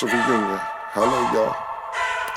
Reunion. Hello, y'all.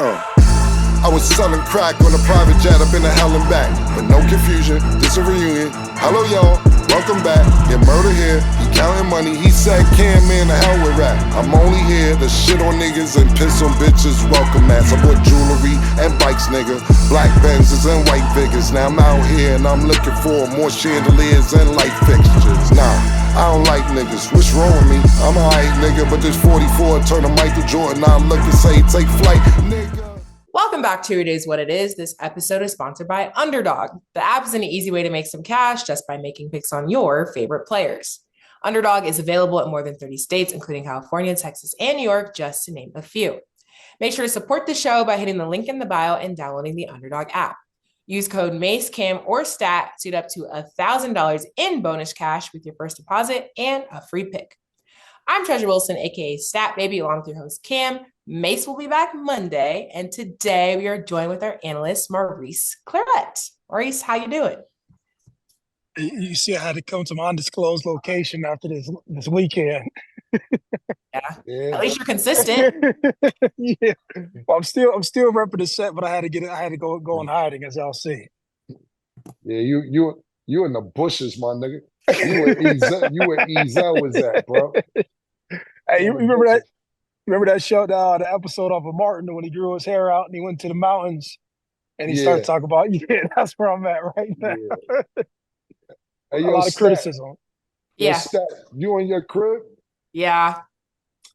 I was selling crack on a private jet up in the hell and back. But no confusion, this a reunion. Hello, y'all. Welcome back. Get murder here. He counting money. He said, "Can man, the hell with rap. I'm only here to shit on niggas and piss on bitches. Welcome, ass. I bought jewelry and bikes, nigga. Black Benzes and white Vickers. Now I'm out here and I'm looking for more chandeliers and light fixtures. Nah, I don't like niggas. What's wrong with me? I'm a hype nigga, but this 44 turn to Michael Jordan. I look and say, take flight, nigga. Welcome back to It Is What It Is. This episode is sponsored by Underdog. The app is an easy way to make some cash just by making picks on your favorite players. Underdog is available in more than 30 states, including California, Texas, and New York, just to name a few. Make sure to support the show by hitting the link in the bio and downloading the Underdog app. Use code Mase, Cam, or STAT to get up to $1,000 in bonus cash with your first deposit and a free pick. I'm Treasure Wilson, aka Stat Baby, along with your host Cam. Mase will be back Monday, and today we are joined with our analyst Maurice Clarett. Maurice, how you doing? You see, I had to come to my undisclosed location after this weekend. Yeah. At least you're consistent. Yeah, well, I'm still repping the set, but I had to go in hiding, as y'all see. Yeah, you in the bushes, my nigga. You where Ezel was at, bro. Hey, you remember that? Remember that show, the episode of Martin when he grew his hair out and he went to the mountains and he started talking about, that's where I'm at right now. Yeah. Hey, a lot of criticism. Yeah. Stat, you in your crib? Yeah.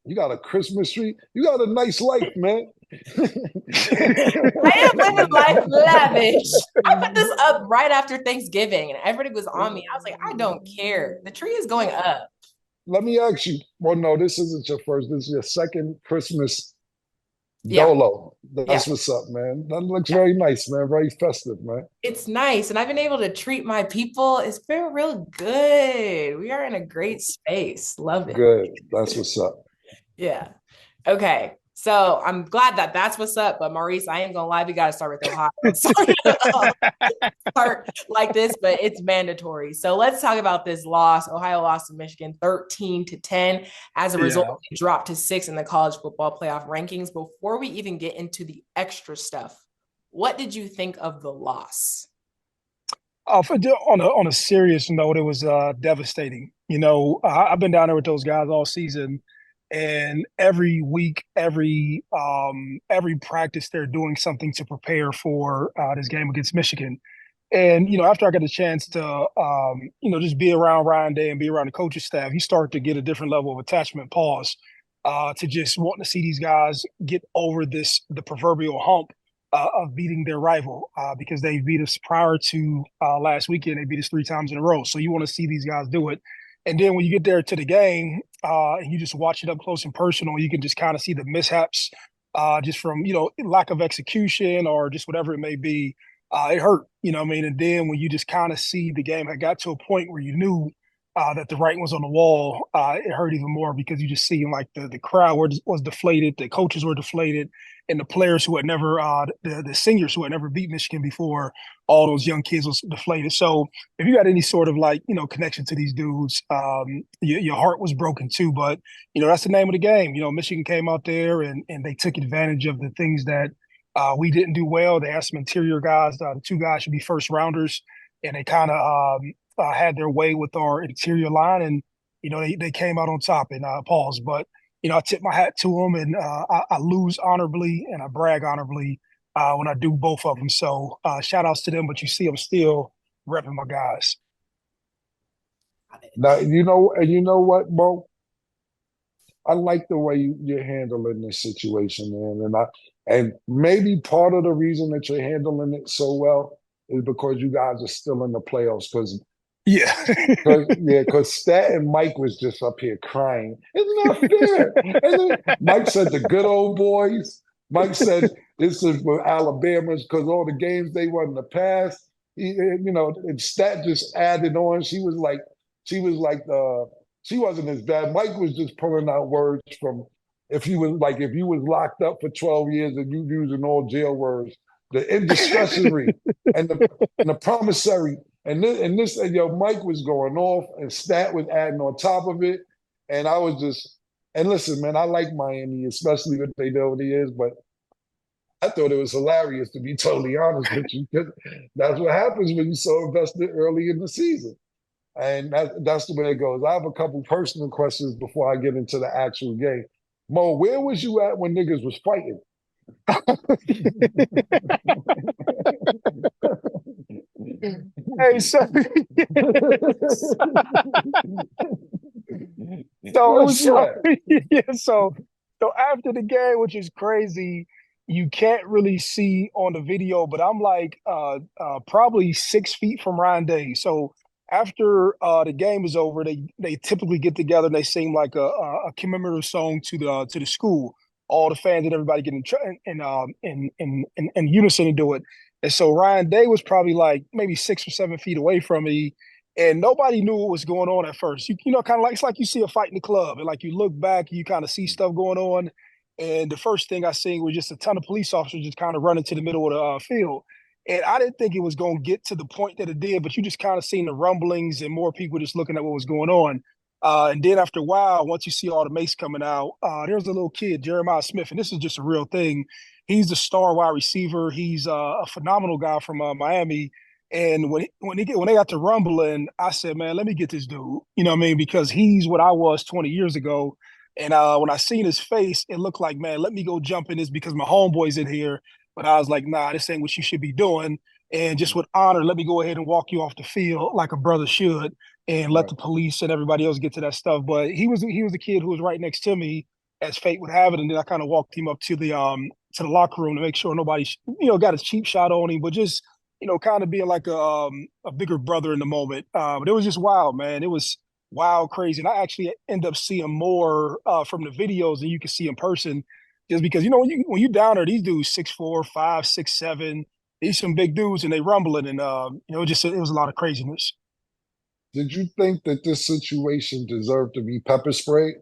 You got a Christmas tree? You got a nice life, man. I am living life lavish. I put this up right after Thanksgiving and everybody was on me. I was like, I don't care. The tree is going up. Let me ask you. Well, no, this isn't your first. This is your second Christmas dolo. That's what's up, man. That looks very nice, man. Very festive, man. It's nice. And I've been able to treat my people. It's been real good. We are in a great space. Love it. Good. That's what's up. Yeah. Okay. So I'm glad that that's what's up. But Maurice, I ain't gonna lie, we gotta start with Ohio. Start like this, but it's mandatory. So let's talk about this loss. Ohio lost to Michigan 13-10. As a result, it dropped to 6 in the college football playoff rankings. Before we even get into the extra stuff, what did you think of the loss? On a serious note, it was devastating. I've been down there with those guys all season. And every week, every practice, they're doing something to prepare for this game against Michigan. And, after I got a chance to, just be around Ryan Day and be around the coaching staff, you start to get a different level of attachment, to just wanting to see these guys get over the proverbial hump of beating their rival because they beat us prior to last weekend. They beat us 3 times in a row. So you want to see these guys do it. And then when you get there to the game and you just watch it up close and personal, you can just kind of see the mishaps just from, lack of execution or just whatever it may be. It hurt, And then when you just kind of see the game had got to a point where you knew that the writing was on the wall, it hurt even more because you just see like the crowd was deflated, the coaches were deflated, and the players who had never, the seniors who had never beat Michigan before, all those young kids was deflated. So if you got any sort of connection to these dudes, your heart was broken too. But, that's the name of the game. Michigan came out there and they took advantage of the things that we didn't do well. They had some interior guys. The 2 guys should be first rounders, and they kind of had their way with our interior line. And, they came out on top and pause. But, I tip my hat to them, and I lose honorably and I brag honorably when I do both of them. So shout outs to them, but you see I'm still repping my guys. Now, you know what, Mo? I like the way you're handling this situation, man. And maybe part of the reason that you're handling it so well is because you guys are still in the playoffs. Because Stat and Mike was just up here crying. It's not fair. And then Mike said the good old boys. Mike said this is for Alabama's because all the games they won in the past. And Stat just added on. She wasn't as bad. Mike was just pulling out words from if you was locked up for 12 years and you using all jail words, the indiscretionary and the promissory. And Mike was going off and Stat was adding on top of it. And I was just, And listen, man, I like Miami, especially what they know what it is, but I thought it was hilarious, to be totally honest with you, because that's what happens when you're so invested early in the season. And that's the way it goes. I have a couple personal questions before I get into the actual game. Mo, where was you at when niggas was fighting? Hey, so so it was yeah, so after the game, which is crazy, you can't really see on the video, but I'm like probably 6 feet from Ryan Day. So after the game is over, they typically get together and they sing like a commemorative song to the school. All the fans and everybody get in unison and do it. And so Ryan Day was probably like maybe 6 or 7 feet away from me, and nobody knew what was going on at first. You know, kind of like it's like you see a fight in the club, and like you look back, and you kind of see stuff going on. And the first thing I seen was just a ton of police officers just kind of running to the middle of the field. And I didn't think it was going to get to the point that it did, but you just kind of seen the rumblings and more people just looking at what was going on. And then after a while, once you see all the Mase coming out, there's a little kid, Jeremiah Smith, and this is just a real thing. He's the star wide receiver. He's a phenomenal guy from Miami. And when they got to rumbling, I said, man, let me get this dude. You know what I mean? Because he's what I was 20 years ago. And when I seen his face, it looked like, man, let me go jump in this because my homeboy's in here. But I was like, nah, this ain't what you should be doing. And just with honor, let me go ahead and walk you off the field like a brother should, and let the police and everybody else get to that stuff. But he was the kid who was right next to me, as fate would have it. And then I kind of walked him up to the locker room to make sure nobody, got a cheap shot on him, but just, kind of being like a bigger brother in the moment. But it was just wild, man. It was wild, crazy. And I actually end up seeing more from the videos than you can see in person, just because, when you down there, these dudes 6'4", 5', 6'7", these some big dudes and they rumbling, and it was a lot of craziness. Did you think that this situation deserved to be pepper sprayed?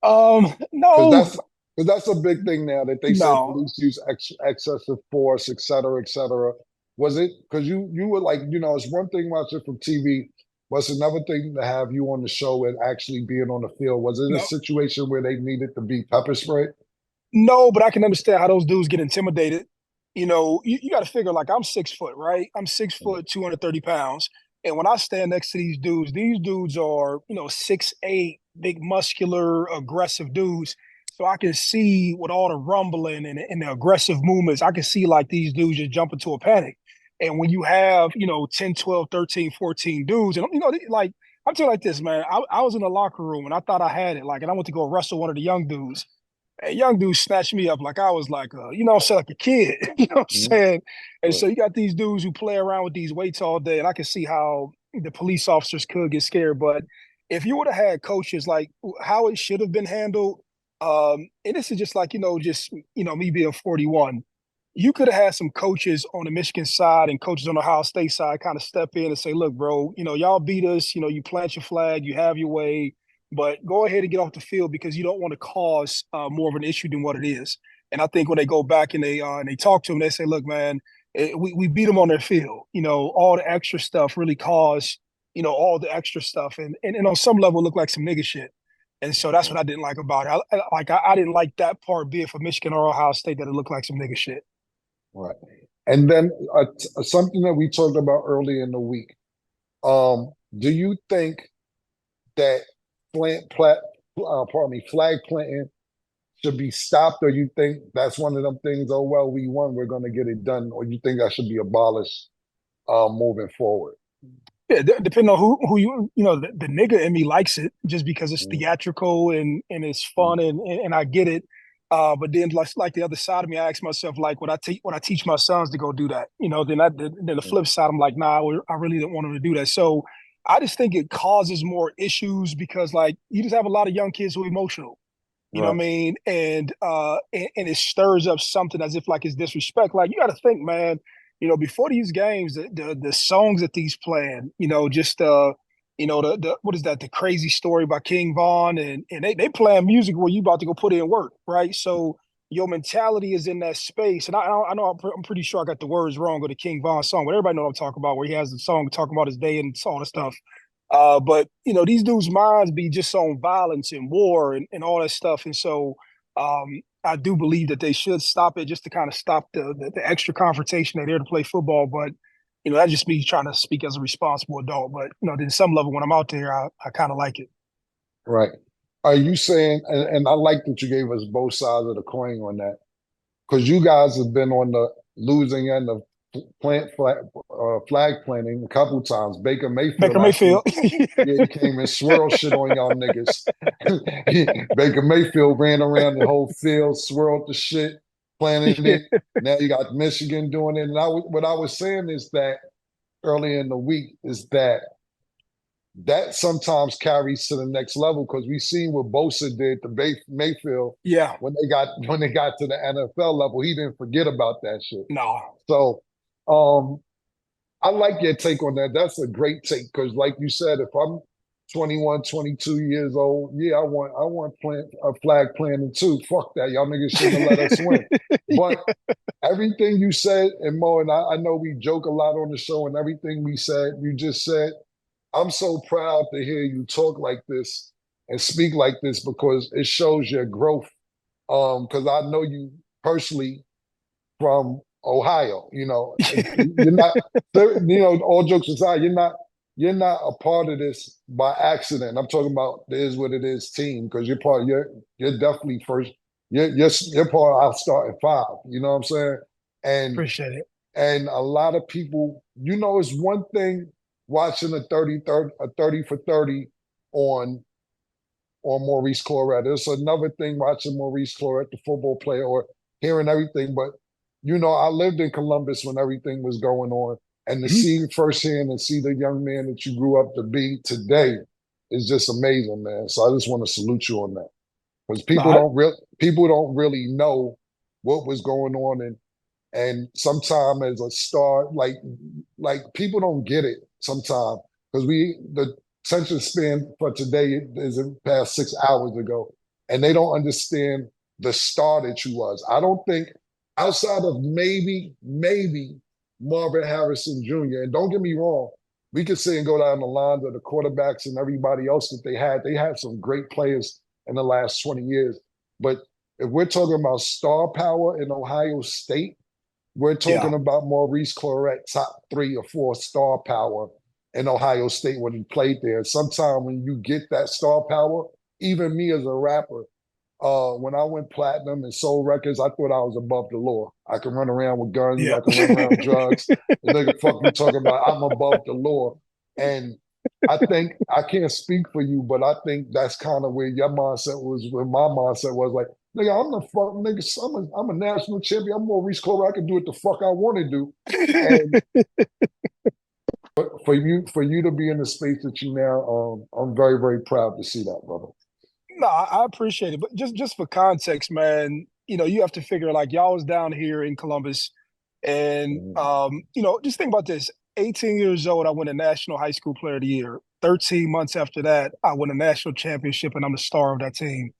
No. Because that's a big thing now that they say No. police use excessive force, et cetera, et cetera. Was it because you were like, it's one thing watching from TV, but it's another thing to have you on the show and actually being on the field. Was it a situation where they needed to be pepper sprayed? No, but I can understand how those dudes get intimidated. You got to figure, like, I'm 6 foot, right? I'm 6 foot, 230 pounds. And when I stand next to these dudes are, 6'8", big, muscular, aggressive dudes. So I can see with all the rumbling and the aggressive movements, I can see like these dudes just jump into a panic. And when you have, 10, 12, 13, 14 dudes, and, like, I'm telling you like this, man, I was in the locker room and I thought I had it, like, and I went to go wrestle one of the young dudes. And young dude snatched me up like I was like, like a kid, you know what I'm saying? And so you got these dudes who play around with these weights all day, and I can see how the police officers could get scared. But if you would have had coaches, like how it should have been handled, and this is just like, me being 41, you could have had some coaches on the Michigan side and coaches on the Ohio State side kind of step in and say, look, bro, y'all beat us, you plant your flag, you have your way, but go ahead and get off the field because you don't want to cause more of an issue than what it is. And I think when they go back and they talk to them, they say, look, man, we beat them on their field. All the extra stuff really caused, all the extra stuff. And on some level, it looked like some nigga shit. And so that's what I didn't like about it. I didn't like that part, be it for Michigan or Ohio State, that it looked like some nigga shit. Right. And then something that we talked about early in the week. Do you think that flag planting should be stopped, or you think that's one of them things, oh, well, we won, we're going to get it done, or you think that should be abolished moving forward? Yeah, depending on who the nigga in me likes it just because it's theatrical and it's fun and I get it. But then like the other side of me, I ask myself, like, would I teach my sons to go do that? Then the flip side, I'm like, nah, I really don't want them to do that. So I just think it causes more issues because, like, you just have a lot of young kids who are emotional. You know what I mean? And it stirs up something as if like it's disrespect. Like, you got to think, man, before these games, the songs that these playing, just the what is that? The crazy story by King Von, and they playing music where you about to go put in work, right? So your mentality is in that space. And I know I'm pretty sure I got the words wrong of the King Von song, but everybody know what I'm talking about, where he has the song talking about his day and all the stuff. But these dudes' minds be just on violence and war and all that stuff. And so I do believe that they should stop it just to kind of stop the extra confrontation. They're there to play football, but that's just me trying to speak as a responsible adult. But then some level when I'm out there, I kind of like it. Right. Are you saying, and I like that you gave us both sides of the coin on that, because you guys have been on the losing end of flag planting a couple times. Baker Mayfield actually, yeah, he came and swirled shit on y'all niggas. Baker Mayfield ran around the whole field, swirled the shit, planting it. Now you got Michigan doing it. And what I was saying is that earlier in the week is that sometimes carries to the next level, because we seen what Bosa did to Mayfield. Yeah. When they got to the NFL level, he didn't forget about that shit. No. So I like your take on that. That's a great take, because like you said, if I'm 21, 22 years old, yeah, I want a flag planting too. Fuck that. Y'all niggas shouldn't have let us win. But everything you said, and Mo, and I know we joke a lot on the show, and everything you just said, I'm so proud to hear you talk like this and speak like this, because it shows your growth. Because I know you personally from Ohio. You're not. All jokes aside, you're not a part of this by accident. I'm talking about the Is What It Is team, because you're definitely first. You're part of our starting five. You know what I'm saying? And appreciate it. And a lot of people, it's one thing watching a 30 for 30 on Maurice Clarett. It's another thing watching Maurice Clarett, the football player, or hearing everything. But, I lived in Columbus when everything was going on. And to see firsthand and see the young man that you grew up to be today is just amazing, man. So I just want to salute you on that. Because people don't really know what was going on. And sometimes as a star, like people don't get it sometimes, because the attention span for today is past 6 hours ago, and they don't understand the star that you was. I don't think outside of maybe Marvin Harrison Jr., and don't get me wrong, we could say and go down the lines of the quarterbacks and everybody else that they had some great players in the last 20 years. But if we're talking about star power in Ohio State, we're talking about Maurice Clarett, top 3 or 4 star power in Ohio State when he played there. Sometimes when you get that star power, even me as a rapper, when I went platinum and sold records, I thought I was above the law. I can run around with guns. I can run around with drugs. The nigga fuck you talking about, I'm above the law. And I think, I can't speak for you, but I think that's kind of where your mindset was, where my mindset was like, nigga, I'm the fuck, nigga, I'm a national champion. I'm Maurice Clarett. I can do what the fuck I want to do. And for you to be in the space that you now, I'm very, very proud to see that, brother. No, I appreciate it. But just for context, man, you have to figure, like, y'all was down here in Columbus, and just think about this. 18 years old, I won a National High School Player of the Year. 13 months after that, I won a national championship, and I'm the star of that team.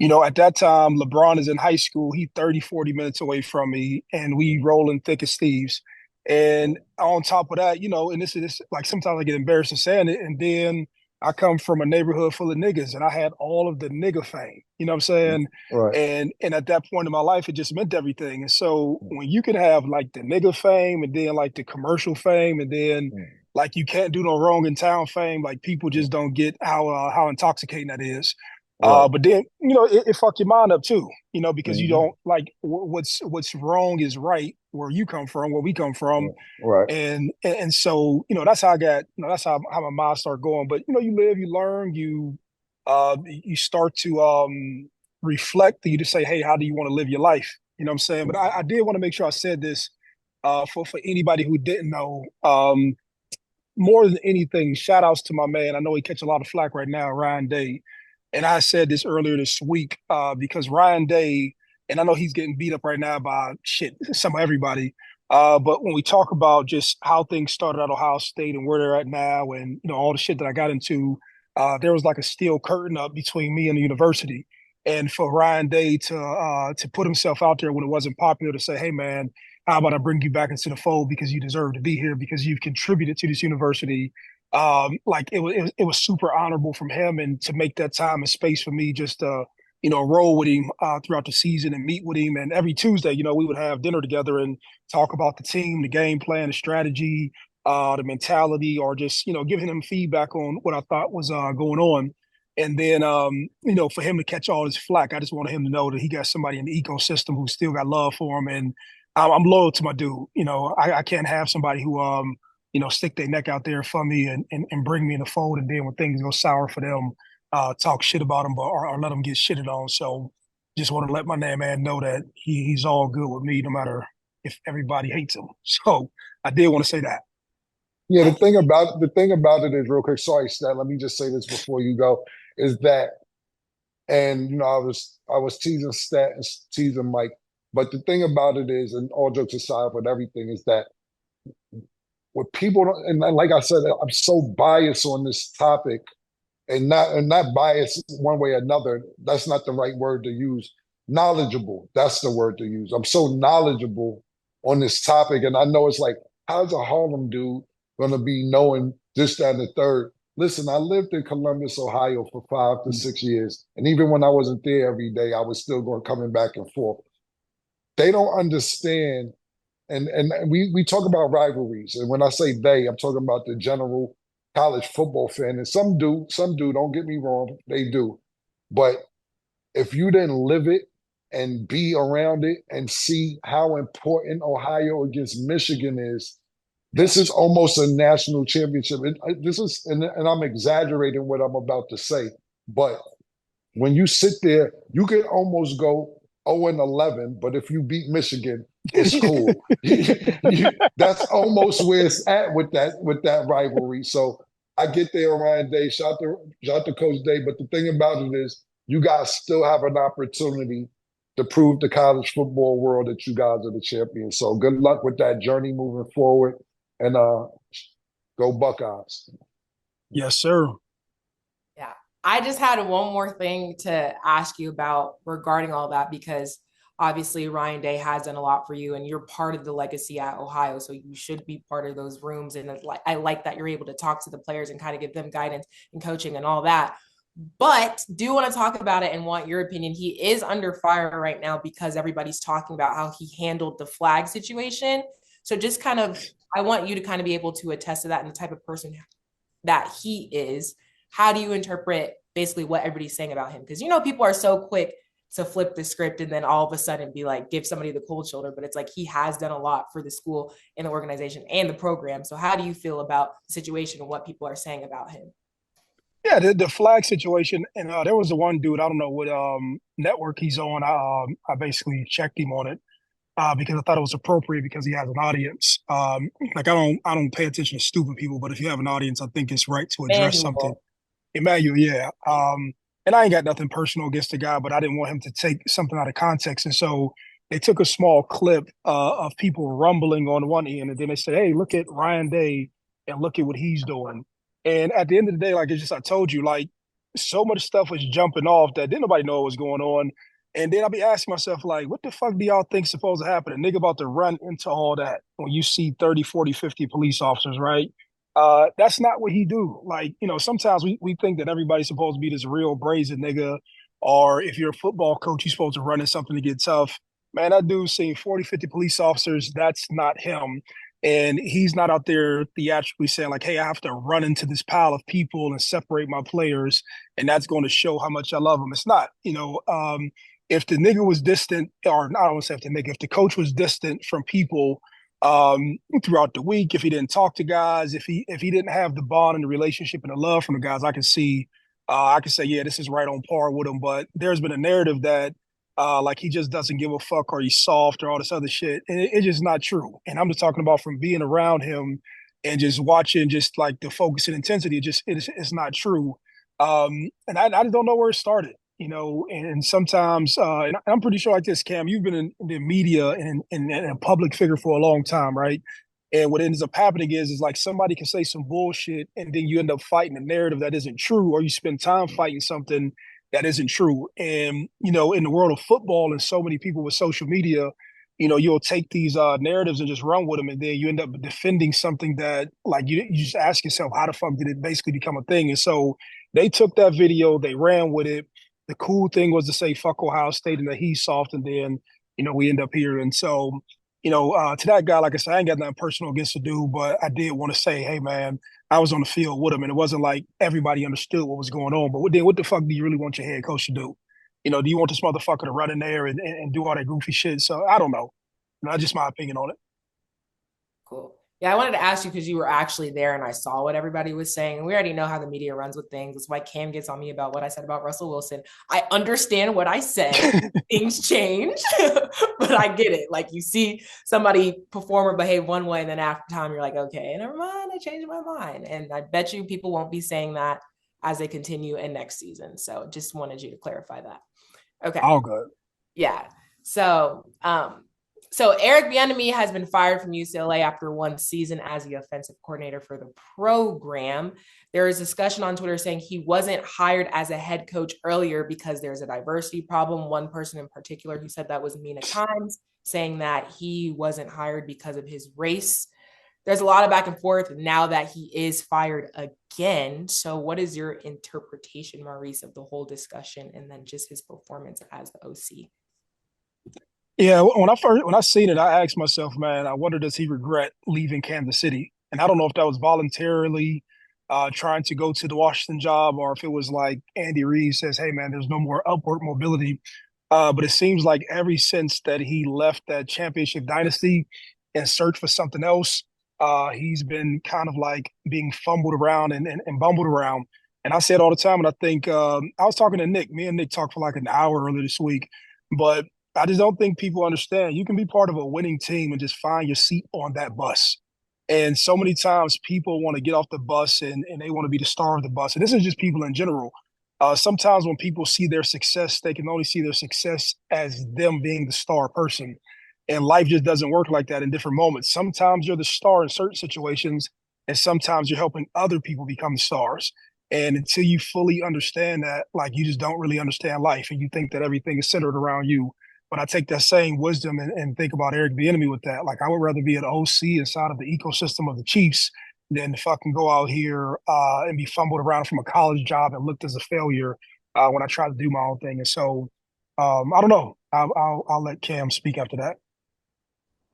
At that time, LeBron is in high school. He 30, 40 minutes away from me, and we rolling thick as thieves. And on top of that, and this is like, sometimes I get embarrassed in saying it, and then I come from a neighborhood full of niggas, and I had all of the nigga fame. You know what I'm saying? Right. And at that point in my life, it just meant everything. And so when you can have like the nigga fame, and then like the commercial fame, and then like you can't do no wrong in town fame, like people just don't get how intoxicating that is. Right. But then it fuck your mind up too, because you don't like what's wrong is right where you come from, where we come from, right? And so that's how I got, that's how my mind started going. But you live, you learn, you start to reflect, and you just say, hey, how do you want to live your life? You know what I'm saying? But I did want to make sure I said this for anybody who didn't know. More than anything, shout outs to my man. I know he catch a lot of flack right now, Ryan Day. And I said this earlier this week because Ryan Day, and I know he's getting beat up right now by some of everybody. But when we talk about just how things started at Ohio State and where they're at now, and all the shit that I got into, there was like a steel curtain up between me and the university. And for Ryan Day to put himself out there when it wasn't popular, to say, hey man, how about I bring you back into the fold because you deserve to be here, because you've contributed to this university. Like it was super honorable from him, and to make that time and space for me just to roll with him throughout the season and meet with him. And every Tuesday, we would have dinner together and talk about the team, the game plan, the strategy, the mentality, or just giving him feedback on what I thought was going on. And then for him to catch all his flack, I just wanted him to know that he got somebody in the ecosystem who still got love for him, and I'm loyal to my dude. I can't have somebody who stick their neck out there for me and bring me in the fold, and then when things go sour for them, talk shit about him, or let him get shitted on. So just want to let my man know that he's all good with me, no matter if everybody hates him. So I did want to say that. Yeah, the thing about it is real quick. Sorry, Stat. Let me just say this before you go. Is that, and I was teasing Stat and teasing Mike, but the thing about it is, and all jokes aside with everything, is that what people don't, and like I said, I'm so biased on this topic, and not biased one way or another. That's not the right word to use. Knowledgeable. That's the word to use. I'm so knowledgeable on this topic, and I know it's like, how's a Harlem dude going to be knowing this, that, and the third? Listen, I lived in Columbus, Ohio for 5 to 6 years, and even when I wasn't there every day, I was still coming back and forth. They don't understand, and we talk about rivalries, and when I say they, I'm talking about the general college football fan, and some do, don't get me wrong, they do. But if you didn't live it and be around it and see how important Ohio against Michigan is, this is almost a national championship. This is, and I'm exaggerating what I'm about to say, but when you sit there, you can almost go 0-11, but if you beat Michigan, it's cool. That's almost where it's at with that rivalry. So I get there, Ryan Day. Shout to Coach Day. But the thing about it is, you guys still have an opportunity to prove the college football world that you guys are the champions. So good luck with that journey moving forward. And go Buckeyes. Yes, sir. Yeah. I just had one more thing to ask you about regarding all that, because obviously Ryan Day has done a lot for you and you're part of the legacy at Ohio. So you should be part of those rooms. And I like that you're able to talk to the players and kind of give them guidance and coaching and all that. But do want to talk about it and want your opinion. He is under fire right now because everybody's talking about how he handled the flag situation. So just kind of, I want you to kind of be able to attest to that and the type of person that he is. How do you interpret basically what everybody's saying about him? Because, people are so quick to flip the script and then all of a sudden be like, give somebody the cold shoulder. But it's like he has done a lot for the school and the organization and the program. So how do you feel about the situation and what people are saying about him? Yeah, the flag situation, and there was the one dude, I don't know what network he's on. I basically checked him on it because I thought it was appropriate because he has an audience. Like I don't pay attention to stupid people, but if you have an audience, I think it's right to address something. Emmanuel, yeah. And I ain't got nothing personal against the guy, but I didn't want him to take something out of context, and so they took a small clip of people rumbling on one end, and then they said, "Hey, look at Ryan Day and look at what he's doing." And at the end of the day, like it's just I told you, like so much stuff was jumping off that didn't nobody know what was going on. And then I'll be asking myself, like, what the fuck do y'all think supposed to happen? A nigga about to run into all that when you see 30, 40, 50 police officers, right? That's not what he do. Like, sometimes we think that everybody's supposed to be this real brazen nigga, or if you're a football coach, you're supposed to run in something to get tough. Man, that dude's seen 40, 50 police officers. That's not him. And he's not out there theatrically saying like, hey, I have to run into this pile of people and separate my players, and that's going to show how much I love him. It's not, if the nigga was distant, or I don't want to say if the coach was distant from people throughout the week, if he didn't talk to guys, if he didn't have the bond and the relationship and the love from the guys, I can say, yeah, this is right on par with him. But there's been a narrative that like he just doesn't give a fuck, or he's soft, or all this other shit. And it's just not true. And I'm just talking about from being around him and just watching just like the focus and intensity. It's not true. And I just don't know where it started, and sometimes, and I'm pretty sure like this, Cam, you've been in the media and a public figure for a long time, right? And what ends up happening is like somebody can say some bullshit and then you end up fighting a narrative that isn't true, or you spend time fighting something that isn't true. And, in the world of football and so many people with social media, you'll take these narratives and just run with them, and then you end up defending something that, like, you just ask yourself, how the fuck did it basically become a thing? And so they took that video, they ran with it. The cool thing was to say fuck Ohio State and that he's soft, and then we end up here. And so to that guy, like I said, I ain't got nothing personal against the dude, but I did want to say, hey man, I was on the field with him, and it wasn't like everybody understood what was going on. But what the fuck do you really want your head coach to do? Do you want this motherfucker to run in there and do all that goofy shit? So I don't know. That's just my opinion on it. Cool. Yeah, I wanted to ask you because you were actually there and I saw what everybody was saying. We already know how the media runs with things. That's why Cam gets on me about what I said about Russell Wilson. I understand what I said. Things change, but I get it. Like, you see somebody perform or behave one way, and then after time, you're like, okay, never mind, I changed my mind. And I bet you people won't be saying that as they continue in next season. So just wanted you to clarify that. Okay. All good. Yeah. So Eric Bieniemy has been fired from UCLA after one season as the offensive coordinator for the program. There is discussion on Twitter saying he wasn't hired as a head coach earlier because there's a diversity problem. One person in particular who said that was Mina Kimes, saying that he wasn't hired because of his race. There's a lot of back and forth now that he is fired again. So what is your interpretation, Maurice, of the whole discussion and then just his performance as the OC? Yeah, when I seen it, I asked myself, man, I wonder, does he regret leaving Kansas City? And I don't know if that was voluntarily trying to go to the Washington job, or if it was like Andy Reid says, hey, man, there's no more upward mobility. But it seems like ever since that he left that championship dynasty and searched for something else, he's been kind of like being fumbled around and bumbled around. And I say it all the time, and I think I was talking to Nick. Me and Nick talked for like an hour earlier this week, but I just don't think people understand. You can be part of a winning team and just find your seat on that bus. And so many times people want to get off the bus and they want to be the star of the bus. And this is just people in general. Sometimes when people see their success, they can only see their success as them being the star person. And life just doesn't work like that in different moments. Sometimes you're the star in certain situations, and sometimes you're helping other people become the stars. And until you fully understand that, like, you just don't really understand life, and you think that everything is centered around you. But I take that same wisdom and think about Eric Bieniemy with that. Like, I would rather be an OC inside of the ecosystem of the Chiefs than to fucking go out here and be fumbled around from a college job and looked as a failure when I try to do my own thing. And so, I don't know. I'll let Cam speak after that.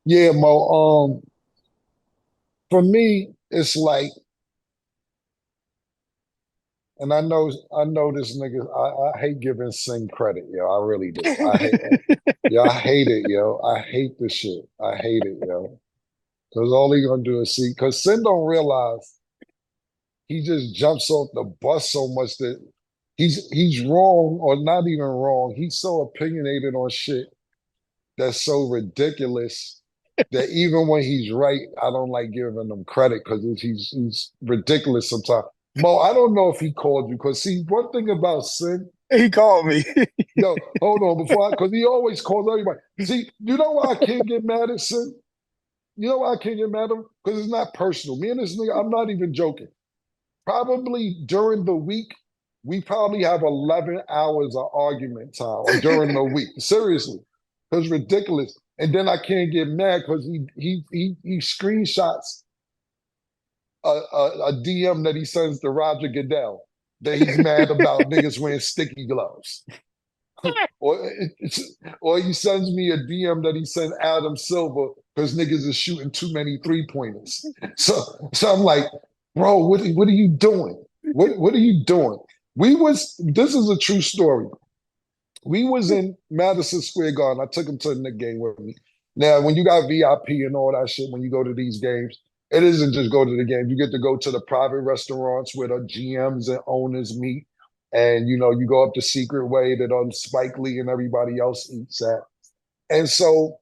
Yeah, Mo. For me, it's like, and I know this nigga. I hate giving Sin credit, yo. I really do. I hate it. Yo, I hate it, yo. I hate the shit. I hate it, yo. Because all he gonna do is see. Because Sin don't realize he just jumps off the bus so much that he's wrong, or not even wrong. He's so opinionated on shit that's so ridiculous that even when he's right, I don't like giving him credit because he's ridiculous sometimes. Mo, I don't know if he called you, because see, one thing about Sin, He called me. yo, hold on, because he always calls everybody. See, you know why I can't get mad at Sin? You know why I can't get mad at him? Because it's not personal. Me and this nigga, I'm not even joking. Probably during the week, we probably have 11 hours of argument time during the week. Seriously. It's ridiculous. And then I can't get mad because he screenshots a DM that he sends to Roger Goodell that he's mad about niggas wearing sticky gloves. or he sends me a DM that he sent Adam Silver because niggas is shooting too many 3-pointers. So I'm like, bro, what are you doing? What are you doing? This is a true story. We was in Madison Square Garden. I took him to the Knicks game with me. Now, when you got VIP and all that shit, when you go to these games, it isn't just go to the game. You get to go to the private restaurants where the GMs and owners meet. And, you go up the secret way that Spike Lee and everybody else eats at. And so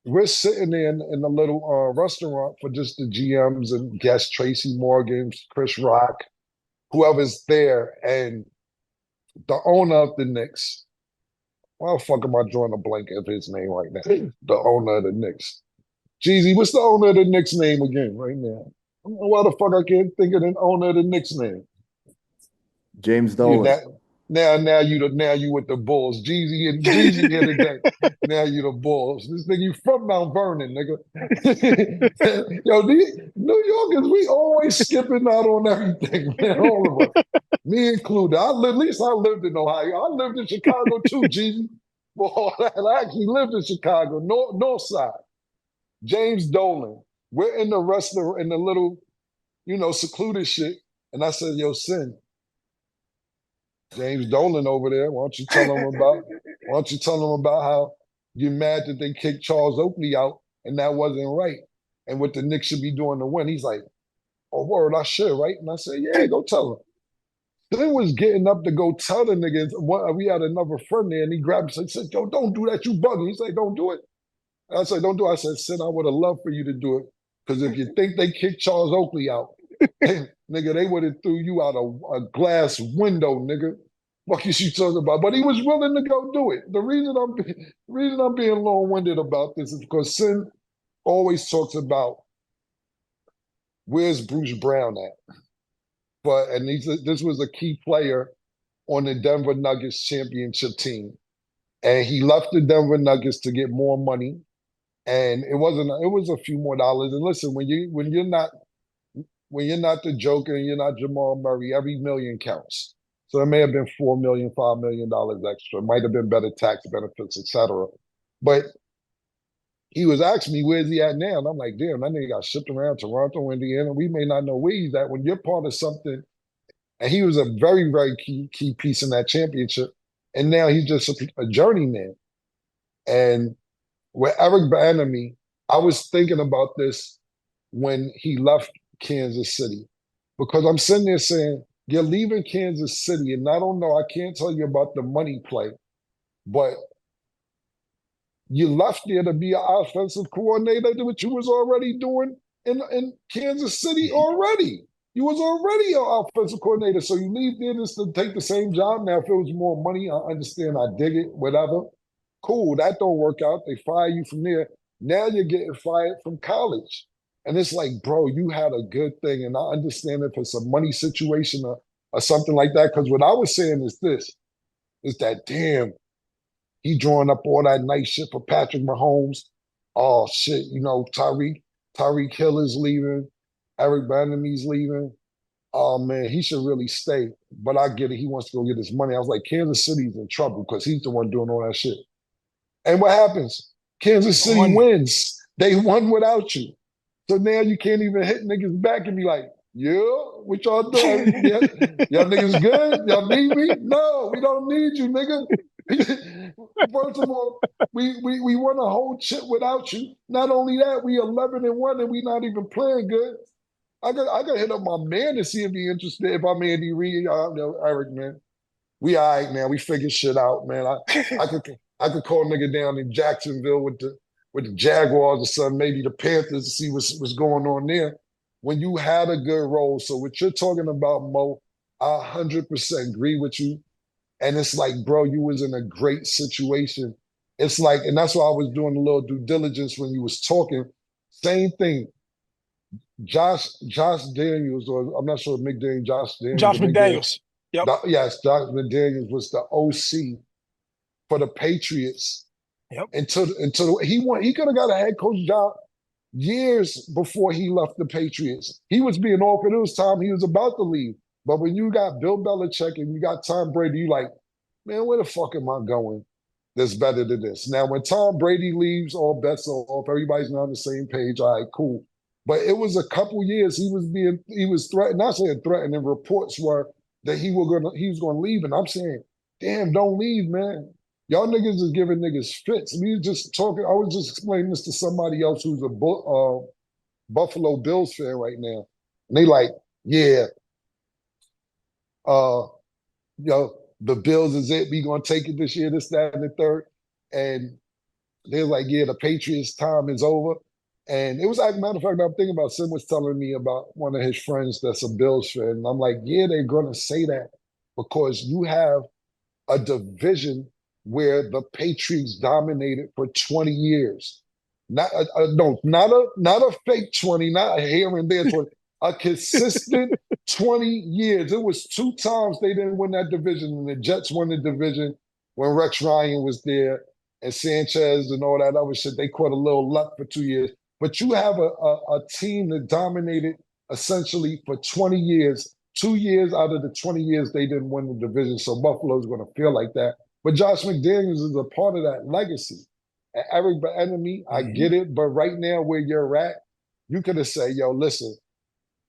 we're sitting there in a little restaurant for just the GMs and guests, Tracy Morgan, Chris Rock, whoever's there. And the owner of the Knicks, why the fuck am I drawing a blank of his name right now? The owner of the Knicks. Jeezy, what's the owner of the Knicks name again right now? Why the fuck I can't think of the owner of the Knicks name? James Dolan. Now you with the Bulls. Jeezy here today. Now you the Bulls. This nigga, you from Mount Vernon, nigga. Yo, New Yorkers, we always skipping out on everything, man. All of us. Me included. At least I lived in Ohio. I lived in Chicago too, Jeezy. Boy, I actually lived in Chicago, north side. James Dolan. We're in the restaurant in the little, secluded shit. And I said, yo, Sin, James Dolan over there. Why don't you tell him about how you're mad that they kicked Charles Oakley out and that wasn't right, and what the Knicks should be doing to win? He's like, oh, word, I should, right? And I said, yeah, go tell him. Then was getting up to go tell the niggas. We had another friend there, and he grabbed us and said, yo, don't do that, you bugging. He said, don't do it. I said, don't do it. I said, Sin, I would have loved for you to do it, because if you think they kicked Charles Oakley out, nigga, they would have threw you out a glass window, nigga. What is you talking about? But he was willing to go do it. The reason I'm being long-winded about this is because Sin always talks about where's Bruce Brown at. And this was a key player on the Denver Nuggets championship team, and he left the Denver Nuggets to get more money, and it was a few more dollars. And listen, when you're not the Joker and you're not Jamal Murray, every million counts. So it may have been $4 million, $5 million extra. It might have been better tax benefits, etc. But he was asking me, where's he at now? And I'm like, damn, that nigga got shipped around Toronto, Indiana. We may not know where he's at. When you're part of something, and he was a very, very key piece in that championship, and now he's just a journeyman. And with Eric Bieniemy, I was thinking about this when he left Kansas City, because I'm sitting there saying, you're leaving Kansas City, and I don't know, I can't tell you about the money play, but you left there to be an offensive coordinator, which you was already doing in Kansas City already. You was already an offensive coordinator, so you leave there just to take the same job. Now, if it was more money, I understand, I dig it, whatever. Cool, that don't work out. They fire you from there. Now you're getting fired from college. And it's like, bro, you had a good thing. And I understand if it's a money situation or something like that. Because what I was saying is this, is that, damn, he drawing up all that nice shit for Patrick Mahomes. Oh, shit, Tyreek Hill is leaving. Eric Bieniemy's leaving. Oh, man, he should really stay. But I get it. He wants to go get his money. I was like, Kansas City's in trouble because he's the one doing all that shit. And what happens? Kansas City wins. They won without you. So now you can't even hit niggas back and be like, yeah, what y'all doing? Yeah, y'all niggas good? Y'all need me? No, we don't need you, nigga. First of all, we won a whole chip without you. Not only that, we 11-1 and we not even playing good. I got hit up my man to see if he interested. If I'm Andy Reid, Eric, man, we all right, man. We figure shit out, man. I could call a nigga down in Jacksonville with the Jaguars or something, maybe the Panthers, to see what's going on there. When you had a good role, so what you're talking about, Mo, I 100% agree with you. And it's like, bro, you was in a great situation. It's like, and that's why I was doing a little due diligence when you was talking. Same thing. Josh Daniels, or I'm not sure Josh McDaniels. Yep. Yes, Josh McDaniels was the OC for the Patriots. Yep. Until he could have got a head coach job years before he left the Patriots. He was being offered. It was time he was about to leave. But when you got Bill Belichick and you got Tom Brady, you like, man, where the fuck am I going that's better than this? Now, when Tom Brady leaves, all bets are off. Everybody's not on the same page. All right, cool. But it was a couple years he was threatened. Not saying threatened, and reports were that he was gonna leave. And I'm saying, damn, don't leave, man. Y'all niggas is giving niggas fits. We just talking. I was just explaining this to somebody else who's a Buffalo Bills fan right now, and they like, yeah, the Bills is it. We gonna take it this year, this, that, and the third. And they're like, yeah, the Patriots' time is over. And it was, as a matter of fact, I'm thinking about Sim was telling me about one of his friends that's a Bills fan, and I'm like, yeah, they're gonna say that because you have a division where the Patriots dominated for 20 years. Not a fake 20, not a here and there 20, a consistent 20 years. It was 2 times they didn't win that division, and the Jets won the division when Rex Ryan was there and Sanchez and all that other shit. They caught a little luck for 2 years. But you have a team that dominated essentially for 20 years. 2 years out of the 20 years, they didn't win the division. So Buffalo's going to feel like that. But Josh McDaniels is a part of that legacy. And Eric Bieniemy, I get it. But right now, where you're at, you could have said, yo, listen,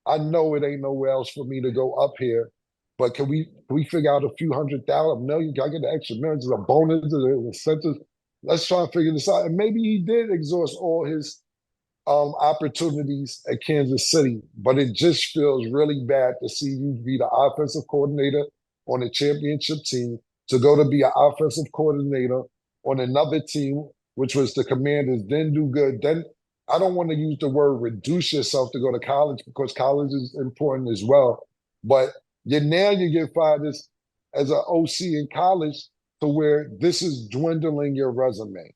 I know it ain't nowhere else for me to go up here, but can we figure out a few $100,000, million? Can I get the extra millions, a bonus, the incentives? Let's try and figure this out. And maybe he did exhaust all his opportunities at Kansas City, but it just feels really bad to see you be the offensive coordinator on a championship team, to go to be an offensive coordinator on another team, which was the Commanders, then do good, then I don't want to use the word reduce yourself to go to college, because college is important as well. But you get fired as an OC in college, to where this is dwindling your resume,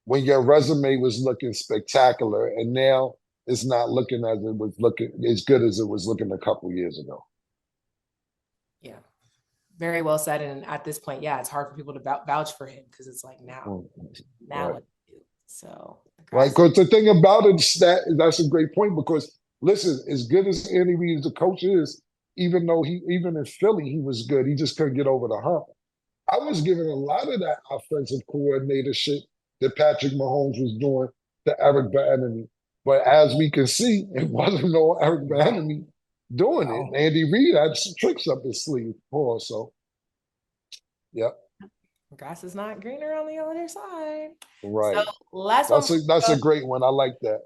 when your resume was looking spectacular, and now it's not looking as good as it was looking a couple years ago. Yeah, very well said. And at this point, yeah, it's hard for people to vouch for him, because it's like now. Right. So. Right, because the thing about it is that's a great point, because listen, as good as Andy Reid as a coach is, even though even in Philly, he was good, he just couldn't get over the hump. I was giving a lot of that offensive coordinator shit that Patrick Mahomes was doing to Eric Bieniemy. But as we can see, it wasn't no Eric Bieniemy doing it. Andy Reid had some tricks up his sleeve, also. Yep. Grass is not greener on the other side. Right. So that's a great one. I like that.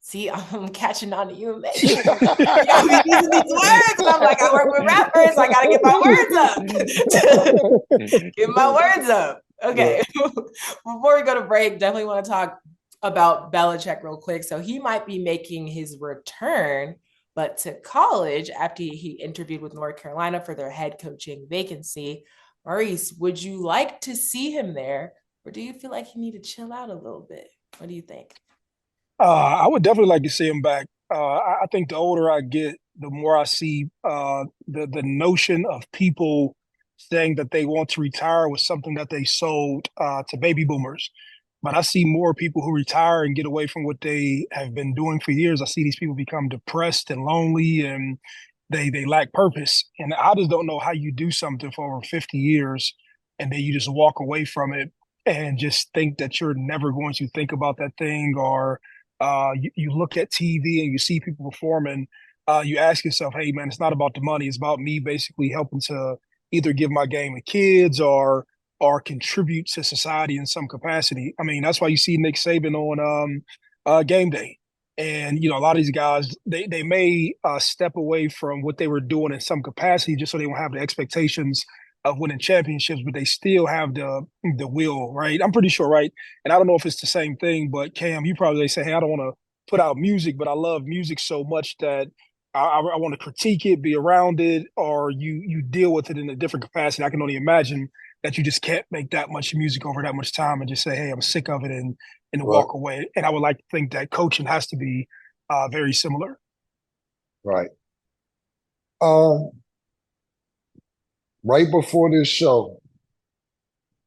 See, I'm catching on to you and Mase. Y'all be using these words, and I'm like, I work with rappers. I gotta get my words up. Get my words up. Okay. Yeah. Before we go to break, definitely want to talk about Belichick real quick. So he might be making his return, but to college, after he interviewed with North Carolina for their head coaching vacancy. Maurice, would you like to see him there, or do you feel like he need to chill out a little bit? What do you think? I would definitely like to see him back. I think the older I get, the more I see the notion of people saying that they want to retire was something that they sold to baby boomers. But I see more people who retire and get away from what they have been doing for years. I see these people become depressed and lonely, and they lack purpose. And I just don't know how you do something for over 50 years and then you just walk away from it and just think that you're never going to think about that thing. Or you look at TV and you see people performing, you ask yourself, hey, man, it's not about the money. It's about me basically helping to either give my game to kids or contribute to society in some capacity. I mean, that's why you see Nick Saban on game day. And, a lot of these guys, they may step away from what they were doing in some capacity just so they won't have the expectations of winning championships, but they still have the will, right? I'm pretty sure, right? And I don't know if it's the same thing, but Cam, you probably say, hey, I don't want to put out music, but I love music so much that I want to critique it, be around it, or you deal with it in a different capacity. I can only imagine that you just can't make that much music over that much time and just say, hey, I'm sick of it and walk away. And I would like to think that coaching has to be very similar. Right. Right before this show,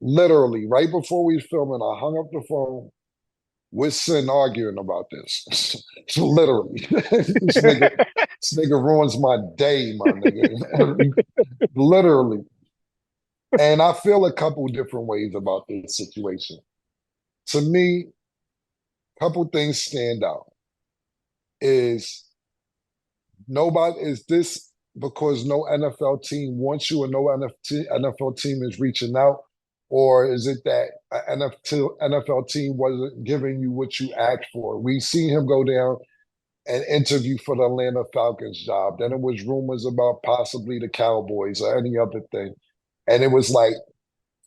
literally, right before we were filming, I hung up the phone with Sin arguing about this. Literally. This nigga ruins my day, my nigga. Literally. And I feel a couple different ways about this situation. To me, a couple things stand out. Is this because no NFL team wants you and no NFL team is reaching out? Or is it that an NFL team wasn't giving you what you asked for? We seen him go down and interview for the Atlanta Falcons job. Then it was rumors about possibly the Cowboys or any other thing. And it was like,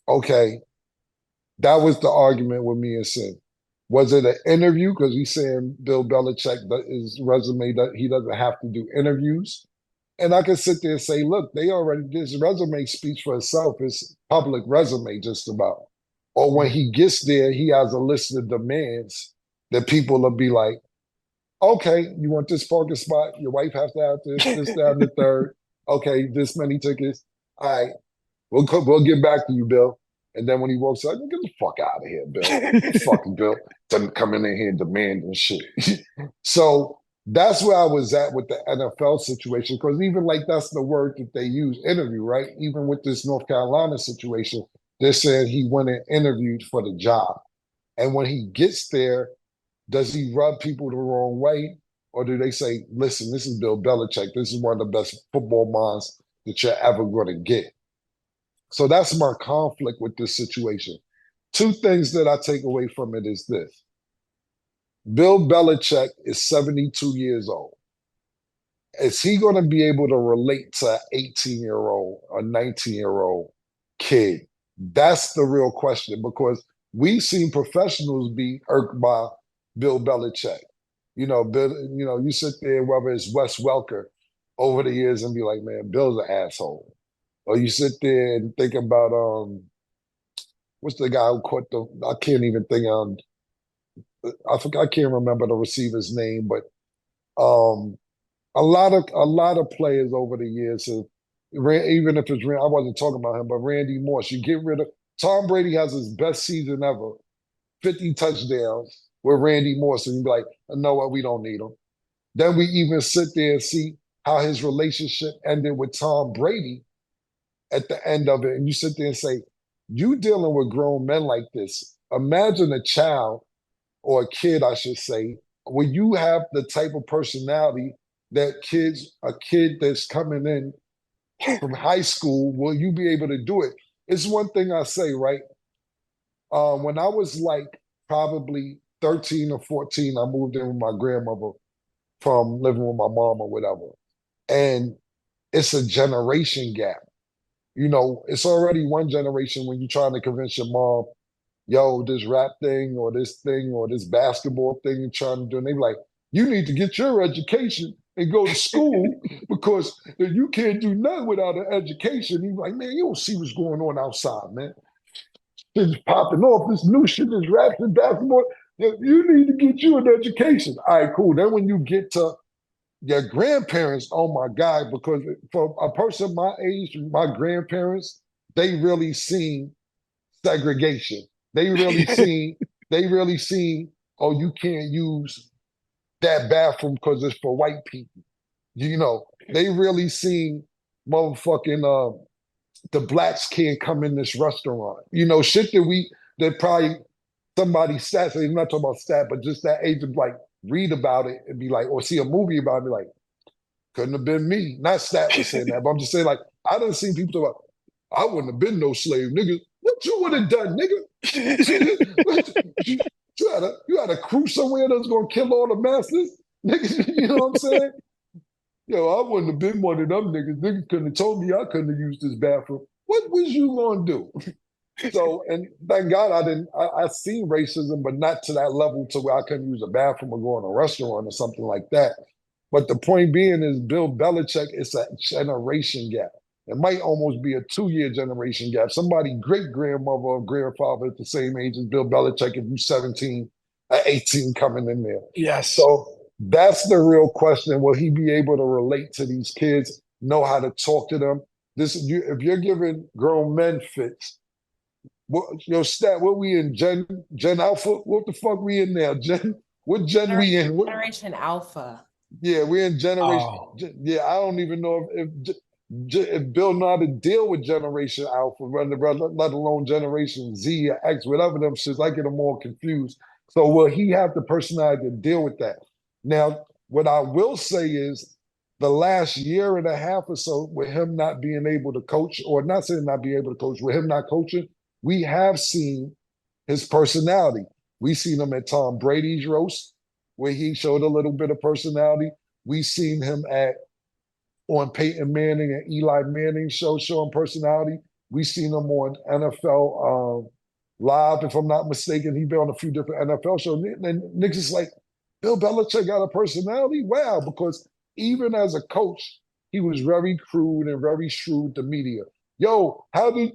okay, that was the argument with me and Sin. Was it an interview? Because he's saying Bill Belichick, his resume, that he doesn't have to do interviews. And I can sit there and say, look, this resume speaks for itself. It's public resume just about. Or when he gets there, he has a list of demands that people will be like, Okay, you want this parking spot? Your wife has to have this, that, and the third. Okay, this many tickets. All right, we'll get back to you, Bill. And then when he walks out, get the fuck out of here, Bill. Fucking Bill. Doesn't come in here and demanding shit. So that's where I was at with the NFL situation, because even like that's the word that they use, interview, right? Even with this North Carolina situation, they're saying he went and interviewed for the job. And when he gets there, does he rub people the wrong way? Or do they say, listen, this is Bill Belichick. This is one of the best football minds that you're ever going to get. So that's my conflict with this situation. Two things that I take away from it is this. Bill Belichick is 72 years old. Is he going to be able to relate to an 18-year-old or 19-year-old kid? That's the real question, because we've seen professionals be irked by Bill Belichick. You sit there, whether it's Wes Welker over the years and be like, man, Bill's an asshole. Or you sit there and think about what's the guy who caught I can't even think I can't remember the receiver's name, but a lot of players over the years have, even if it's I wasn't talking about him, but Randy Moss. You get rid of Tom Brady has his best season ever, 50 touchdowns with Randy Moss, and you be like, know what, we don't need him. Then we even sit there and see how his relationship ended with Tom Brady at the end of it, and you sit there and say, you dealing with grown men like this. Imagine a child, or a kid, I should say, when you have the type of personality that a kid that's coming in from high school, will you be able to do it? It's one thing I say, right? When I was like probably 13 or 14, I moved in with my grandmother from living with my mom or whatever. And it's a generation gap. It's already one generation when you're trying to convince your mom, yo, this rap thing or this basketball thing you're trying to do. And they be like, you need to get your education and go to school because you can't do nothing without an education. He's like, man, you don't see what's going on outside, man. Shit's popping off. This new shit, this rap and basketball. You need to get you an education. All right, cool. Then when you get to your grandparents, oh my God, because for a person my age, my grandparents, they really seen segregation. They really seen, oh, you can't use that bathroom because it's for white people. They really seen motherfucking the blacks can't come in this restaurant. Shit that probably somebody stats, I'm not talking about stat, but just that age of like read about it and be like, or see a movie about it and be like, couldn't have been me. Not stat was saying that, but I'm just saying, like, I done seen people talk about, I wouldn't have been no slave, nigga. What you would have done, nigga? you had a crew somewhere that's gonna kill all the masters? Nigga, you know what I'm saying? I wouldn't have been one of them niggas. Niggas couldn't have told me I couldn't have used this bathroom. What was you gonna do? So, and thank God I seen racism, but not to that level to where I couldn't use a bathroom or go in a restaurant or something like that. But the point being is Bill Belichick is a generation gap. It might almost be a 2-year generation gap. Somebody great-grandmother or grandfather at the same age as Bill Belichick, if you're 17 or 18 coming in there. Yes. So that's the real question. Will he be able to relate to these kids, know how to talk to them? If you're giving grown men fits, what we in, Gen Alpha? What the fuck we in now? What gen we in? Generation Alpha. Yeah, we're in generation. Oh. Yeah, I don't even know if Bill know how to deal with Generation Alpha, let alone Generation Z or X, whatever them shits. I get them all confused. So will he have the personality to deal with that? Now, what I will say is the last year and a half or so, with him not being able to coach, or not saying not being able to coach, with him not coaching, we have seen his personality. We seen him at Tom Brady's roast, where he showed a little bit of personality. We seen him on Peyton Manning and Eli Manning's show showing personality. We seen him on NFL Live, if I'm not mistaken. He been on a few different NFL shows. And niggas is like, Bill Belichick got a personality? Wow, because even as a coach, he was very crude and very shrewd to media. Yo, how did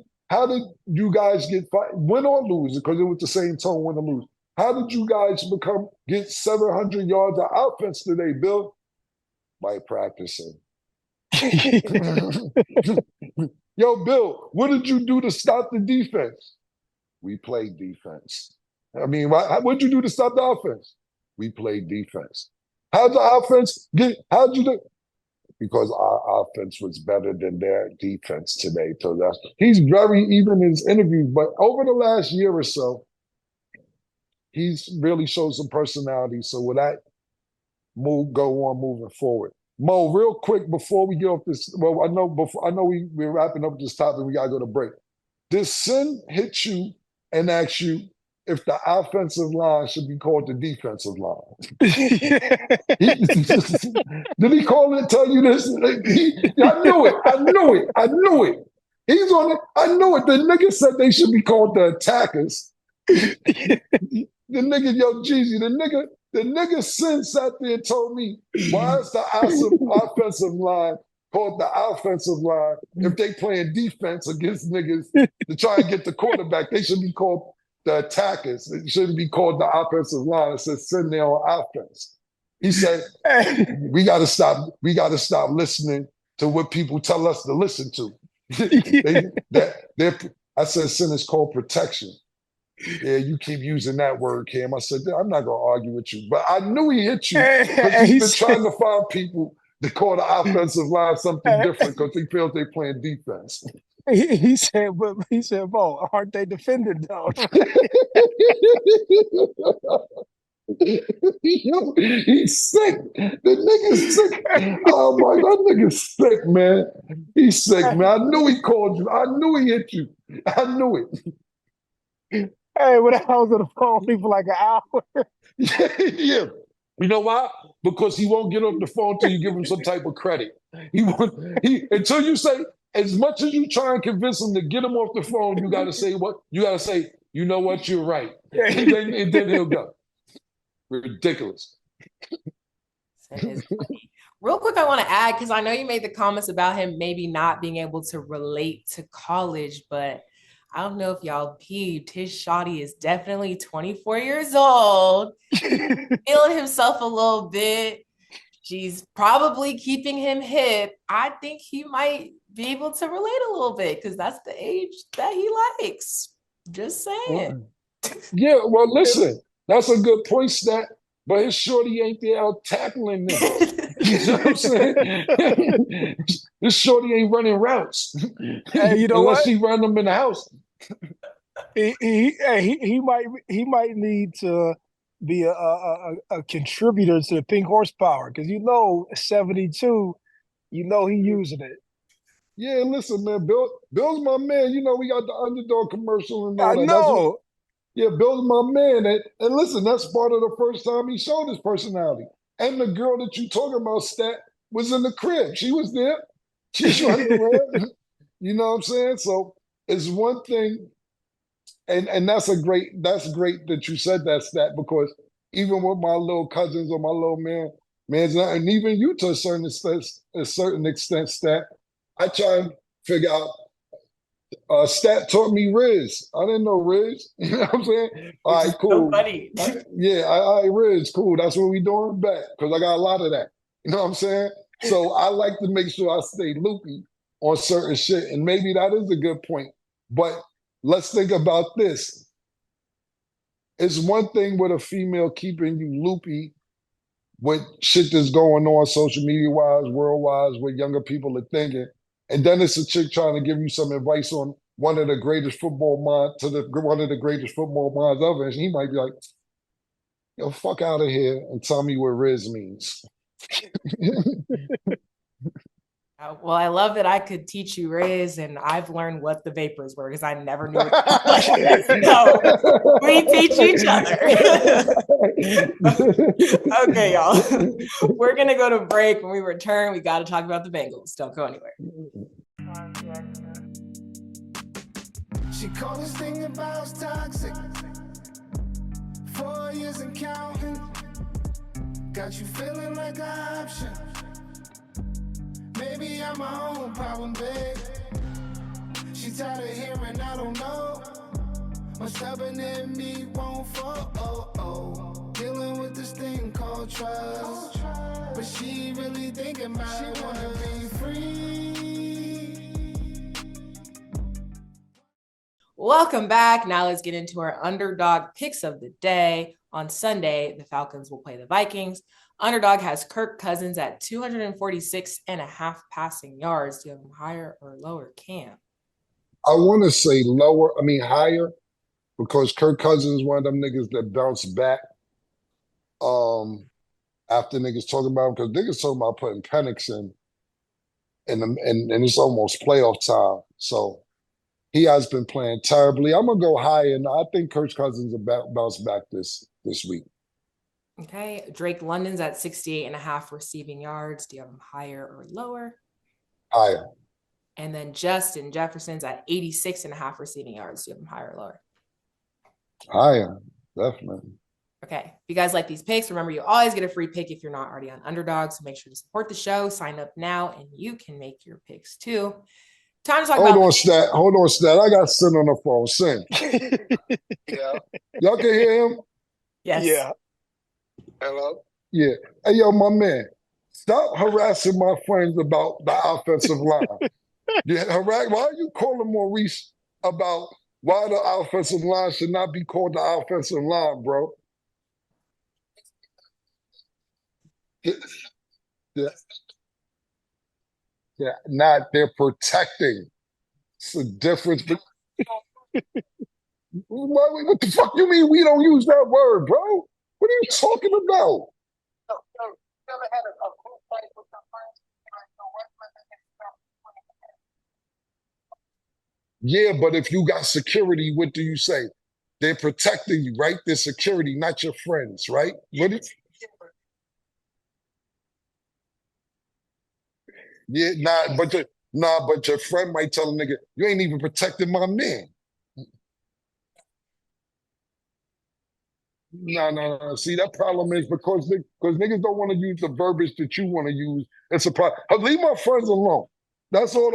you guys get fired? Win or lose? Because it was the same tone, win or lose. How did you guys get 700 yards of offense today, Bill? By practicing. Yo, Bill, what did you do to stop the defense? We played defense. I mean, what did you do to stop the offense? We played defense. How'd the offense how'd you do? Because our offense was better than their defense today. So he's very even in his interviews, but over the last year or so, he's really showed some personality. So with that go on moving forward. Mo, real quick before we get off this, well, I know we're wrapping up this topic, we gotta go to break. Did Sin hit you and ask you if the offensive line should be called the defensive line? Did he tell you this? I knew it. He's on it. I knew it. The nigga said they should be called the attackers. The nigga, yo, Jeezy, the nigga Sin sat there and told me, why is the offensive line called the offensive line if they playing defense against niggas to try and get the quarterback? They should be called the attackers. It shouldn't be called the offensive line. It says sitting there on offense. He said, we gotta stop listening to what people tell us to listen to. I said sin is called protection. Yeah, you keep using that word, Cam. I said, I'm not gonna argue with you. But I knew he hit you because he's been trying to find people to call the offensive line something different because he feels they're playing defense. He said, "Bo, aren't they defending though?" Yo, he's sick. The nigga's sick. Oh my God, that nigga's sick, man. He's sick, man. I knew he called you. I knew he hit you. I knew it. Hey, when I was on the phone for like an hour. Yeah. You know why? Because he won't get off the phone until you give him some type of credit. Until you say, as much as you try and convince him to get him off the phone, you gotta say what? You gotta say, you know what, you're right. And then he'll go. Ridiculous. Real quick, I want to add, because I know you made the comments about him maybe not being able to relate to college, but I don't know if y'all peeped. His shawty is definitely 24 years old, feeling himself a little bit. She's probably keeping him hip. I think he might be able to relate a little bit because that's the age that he likes. Just saying. Yeah, well, listen, that's a good point, Stat. But his shorty ain't there out tackling niggas. You know what I'm saying? This shorty ain't running routes. Hey, you know unless what? she run them in the house. He might need to be a contributor to the pink horsepower because 72, he using it. Yeah, listen, man, Bill's my man. You know, we got the underdog commercial and all that. I know. Yeah, Bill's my man. And listen, that's part of the first time he showed his personality. And the girl that you talking about, Stat, was in the crib. She was there. She's running around. You know what I'm saying? So it's one thing, and that's great that you said that, Stat, because even with my little cousins or my little man's not, and even you to a certain extent, Stat, I try and figure out. Stat taught me Riz. I didn't know Riz. You know what I'm saying? All right, cool. So funny. All right, Riz, cool. That's what we doing back because I got a lot of that. You know what I'm saying? So I like to make sure I stay loopy on certain shit, and maybe that is a good point. But let's think about this. It's one thing with a female keeping you loopy with shit that's going on social media-wise, world-wise, what younger people are thinking. And then it's a chick trying to give you some advice on one of the greatest football minds ever. And he might be like, yo, fuck out of here and tell me what Riz means. Well, I love that I could teach you Riz, and I've learned what the vapors were because I never knew what so we teach each other. Okay, y'all. We're going to go to break. When we return, we got to talk about the Bengals. Don't go anywhere. She called this thing about toxic. 4 years and counting. Got you feeling like an option. Maybe I'm my own problem, babe. She tired of hearing I don't know. My stubborn in me won't fall. don't trust. But she really thinking about it, wanna be free. Welcome back. Now let's get into our underdog picks of the day. On Sunday, the Falcons will play the Vikings. Underdog has Kirk Cousins at 246.5 passing yards. Do you have him higher or lower, Cam? I want to say higher, because Kirk Cousins is one of them niggas that bounce back. After niggas talking about him, because niggas talking about putting Penix in, and it's almost playoff time. So he has been playing terribly. I'm gonna go higher, and I think Kirk Cousins will bounce back this week. Okay, Drake London's at 68.5 receiving yards. Do you have him higher or lower? Higher. And then Justin Jefferson's at 86.5 receiving yards. Do you have him higher or lower? Higher, definitely. Okay, if you guys like these picks, remember you always get a free pick if you're not already on Underdog. So make sure to support the show, sign up now, and you can make your picks too. Time to talk about. Hold on, Stat. I got Sin on the phone. Sin. Yeah. Y'all can hear him? Yes. Yeah. Hello? Yeah. Hey, yo, my man, stop harassing my friends about the offensive line. Why are you calling Maurice about why the offensive line should not be called the offensive line, bro? Yeah. Yeah, they're protecting. It's a difference. What the fuck you mean we don't use that word, bro? What are you talking about? Yeah, but if you got security, what do you say? They're protecting you, right? They're security, not your friends, right? But your friend might tell a nigga, you ain't even protecting my man. No. See, that problem is because niggas don't want to use the verbiage that you want to use. It's a problem. Leave my friends alone. That's all.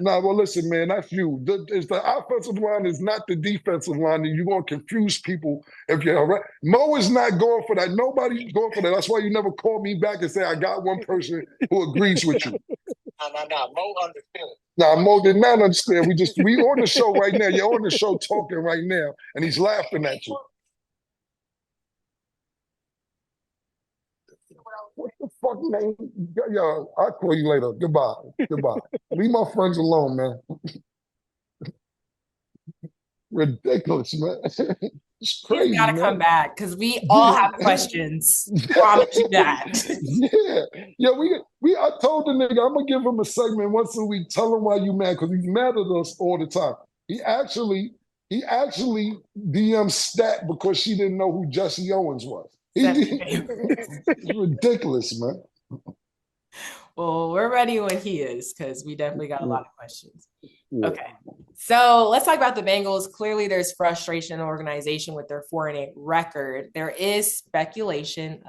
Well, listen, man, that's you. It's the offensive line is not the defensive line, and you're going to confuse people if you're right. Mo is not going for that. Nobody's going for that. That's why you never call me back and say, I got one person who agrees with you. No. Mo understands. Mo did not understand. We on the show right now. You're on the show talking right now, and he's laughing at you. What the fuck, man? Yo, I'll call you later. Goodbye. Leave my friends alone, man. Ridiculous, man. It's crazy. You gotta come back because we all have questions. Promise you that. Yeah. I told the nigga I'm gonna give him a segment once a week. Tell him why you mad, because he's mad at us all the time. He actually DM'd Stat because she didn't know who Jesse Owens was. It's ridiculous, man. Well, we're ready when he is, because we definitely got a lot of questions. Okay, so let's talk about the Bengals. Clearly, there's frustration in the organization with their 4-8 record. There is speculation,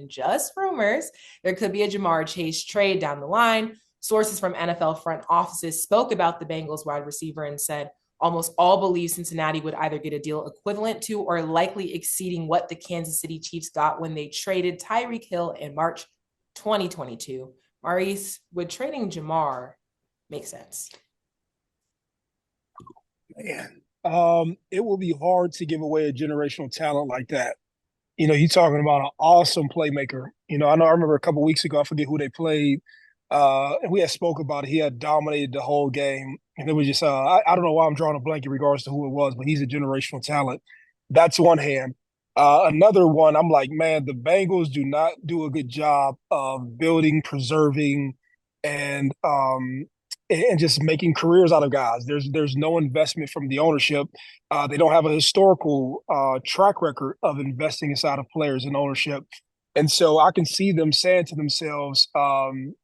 just rumors. There could be a Jamarr Chase trade down the line. Sources from NFL front offices spoke about the Bengals wide receiver and said almost all believe Cincinnati would either get a deal equivalent to or likely exceeding what the Kansas City Chiefs got when they traded Tyreek Hill in March 2022. Maurice, would trading Jamar make sense? Man, it will be hard to give away a generational talent like that. You're talking about an awesome playmaker. I remember a couple of weeks ago, I forget who they played, and we had spoke about it. He had dominated the whole game. And it was just, I don't know why I'm drawing a blank in regards to who it was, but he's a generational talent. That's one hand. Another one, I'm like, man, the Bengals do not do a good job of building, preserving, and just making careers out of guys. There's no investment from the ownership. They don't have a historical track record of investing inside of players and ownership. And so I can see them saying to themselves,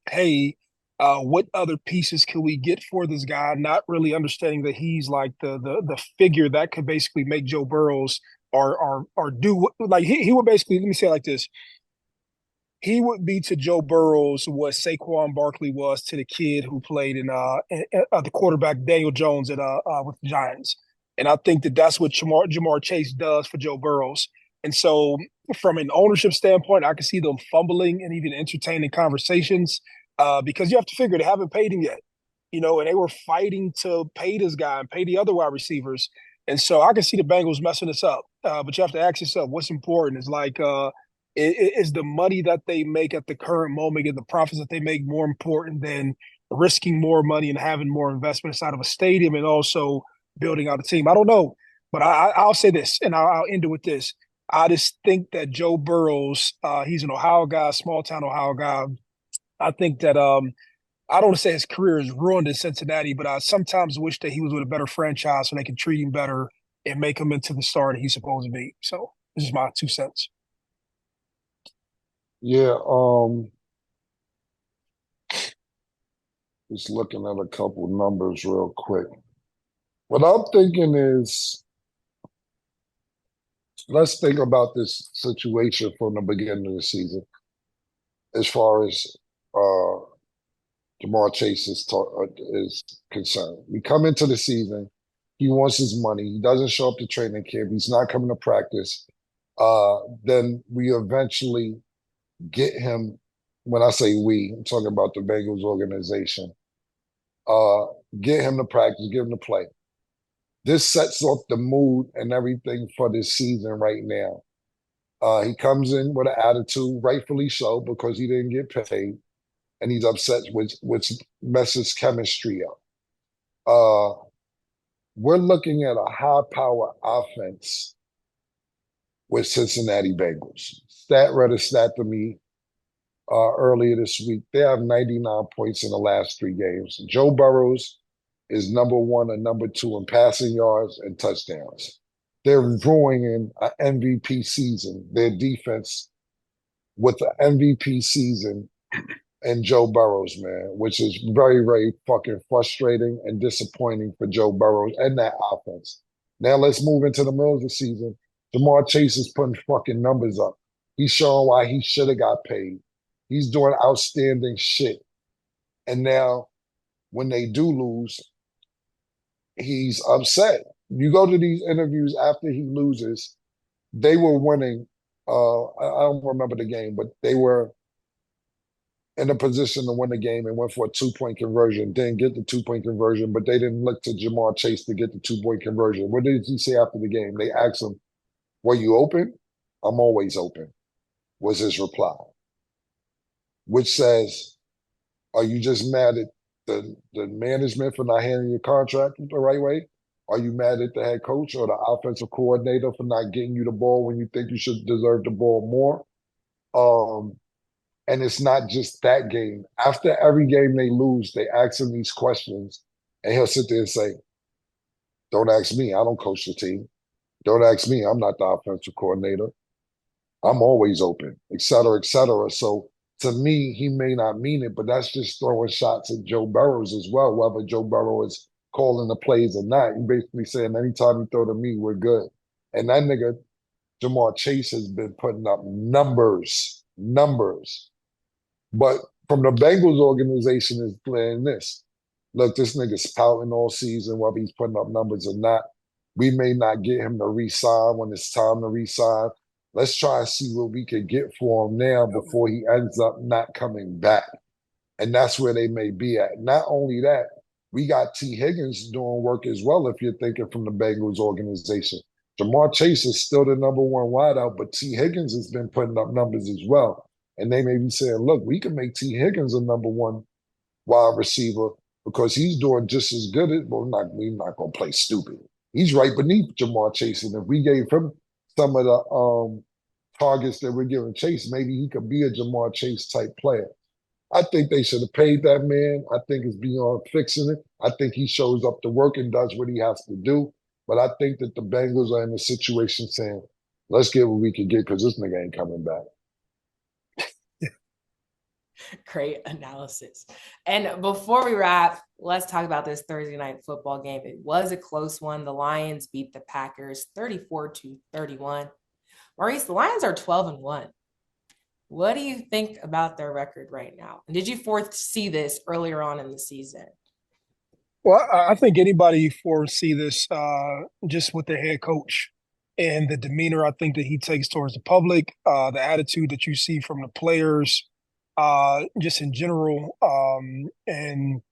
hey, what other pieces can we get for this guy? Not really understanding that he's like the figure that could basically make Joe Burrows or do like he would basically, let me say it like this. He would be to Joe Burrows what Saquon Barkley was to the kid who played in the quarterback Daniel Jones with the Giants. And I think that's what Jamarr Chase does for Joe Burrows. And so from an ownership standpoint, I can see them fumbling and even entertaining conversations because you have to figure they haven't paid him yet, and they were fighting to pay this guy and pay the other wide receivers. And so I can see the Bengals messing this up. But you have to ask yourself, what's important is is the money that they make at the current moment and the profits that they make more important than risking more money and having more investment inside of a stadium and also building out a team? I don't know. But I'll say this, and I'll end it with this. I just think that Joe Burrows, he's an Ohio guy, small town Ohio guy. I think that I don't want to say his career is ruined in Cincinnati, but I sometimes wish that he was with a better franchise so they could treat him better and make him into the star that he's supposed to be. So this is my 2 cents. Yeah, just looking at a couple numbers real quick. What I'm thinking is, let's think about this situation from the beginning of the season as far as Jamarr Chase is concerned. We come into the season, he wants his money. He doesn't show up to training camp. He's not coming to practice. Then we eventually get him. When I say we, I'm talking about the Bengals organization. Get him to practice, get him to play. This sets off the mood and everything for this season right now. He comes in with an attitude, rightfully so, because he didn't get paid, and he's upset, which messes chemistry up. We're looking at a high-power offense with Cincinnati Bengals. Stat read a stat to me earlier this week. They have 99 points in the last 3 games. Joe Burrows is number 1 and number 2 in passing yards and touchdowns. They're ruining an MVP season, their defense, with an MVP season and Joe Burrows, man, which is very, very fucking frustrating and disappointing for Joe Burrows and that offense. Now let's move into the middle of the season. Jamarr Chase is putting fucking numbers up. He's showing why he should have got paid. He's doing outstanding shit. And now when they do lose, he's upset. You go to these interviews after he loses, they were winning. I don't remember the game, but they were in a position to win the game and went for a 2-point conversion. Didn't get the 2-point conversion, but they didn't look to Jamarr Chase to get the 2-point conversion. What did he say after the game? They asked him, "Were you open?" "I'm always open," was his reply. Which says, are you just mad at the management for not handling your contract the right way? Are you mad at the head coach or the offensive coordinator for not getting you the ball when you think you should deserve the ball more? And it's not just that game. After every game they lose, they ask him these questions, and he'll sit there and say, "Don't ask me. I don't coach the team. Don't ask me. I'm not the offensive coordinator. I'm always open," et cetera, et cetera. So to me, he may not mean it, but that's just throwing shots at Joe Burrows as well, whether Joe Burrow is calling the plays or not. He basically saying, anytime you throw to me, we're good. And that nigga, Jamarr Chase, has been putting up numbers. But from the Bengals organization is playing this. Look, this nigga's pouting all season, whether he's putting up numbers or not. We may not get him to re-sign when it's time to re-sign. Let's try and see what we can get for him now before he ends up not coming back. And that's where they may be at. Not only that, we got T. Higgins doing work as well, if you're thinking from the Bengals organization. Jamarr Chase is still the number 1 wideout, but T. Higgins has been putting up numbers as well. And they may be saying, look, we can make T. Higgins a number 1 wide receiver because he's doing just as good as, well, we're not going to play stupid. He's right beneath Jamarr Chase. And if we gave him some of the targets that we're giving Chase, maybe he could be a Jamarr Chase type player. I think they should have paid that man. I think it's beyond fixing it. I think he shows up to work and does what he has to do. But I think that the Bengals are in a situation saying, let's get what we can get because this nigga ain't coming back. Great analysis. And before we wrap, let's talk about this Thursday night football game. It was a close one. The Lions beat the Packers 34-31. Maurice, the Lions are 12-1. What do you think about their record right now? And did you foresee this earlier on in the season? Well, I think anybody foresee this just with their head coach. and the demeanor I think that he takes towards the public, the attitude that you see from the players, just in general. And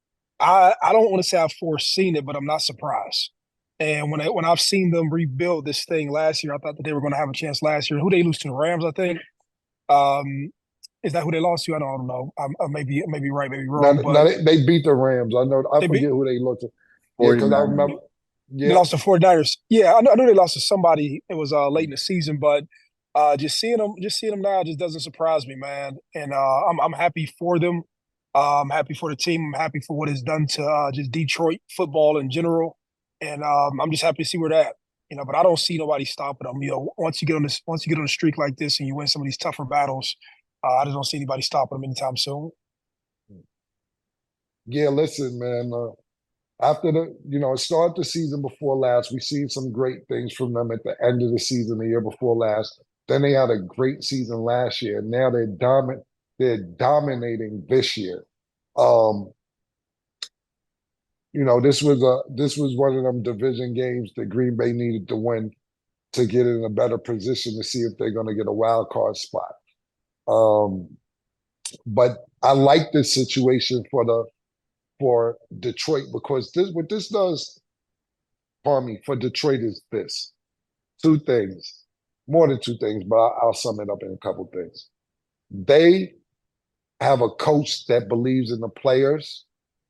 I don't want to say I've foreseen it, but I'm not surprised. And when I've seen them rebuild this thing last year, I thought that they were going to have a chance last year. Who they lose to? The Rams, I think. Is that who they lost to? I don't know. I may be right, maybe wrong. Now they beat the Rams. I know. I forget who they lost to. Yeah, because I remember. Yeah. They lost to 49ers. Yeah, I know they lost to somebody. It was late in the season, but just seeing them now just doesn't surprise me, man. And I'm happy for them. I'm happy for the team. I'm happy for what it's done to just Detroit football in general. And I'm just happy to see where they're at. But I don't see nobody stopping them. Once you get on a streak like this and you win some of these tougher battles, I just don't see anybody stopping them anytime soon. Yeah, listen, man. After it started the season before last, we seen some great things from them at the end of the season the year before last. Then they had a great season last year. And now they're dominating this year. This was one of them division games that Green Bay needed to win to get in a better position to see if they're going to get a wild card spot. But I like this situation for Detroit because what this does for Detroit is this. Two things, more than two things, but I'll sum it up in a couple things. They have a coach that believes in the players,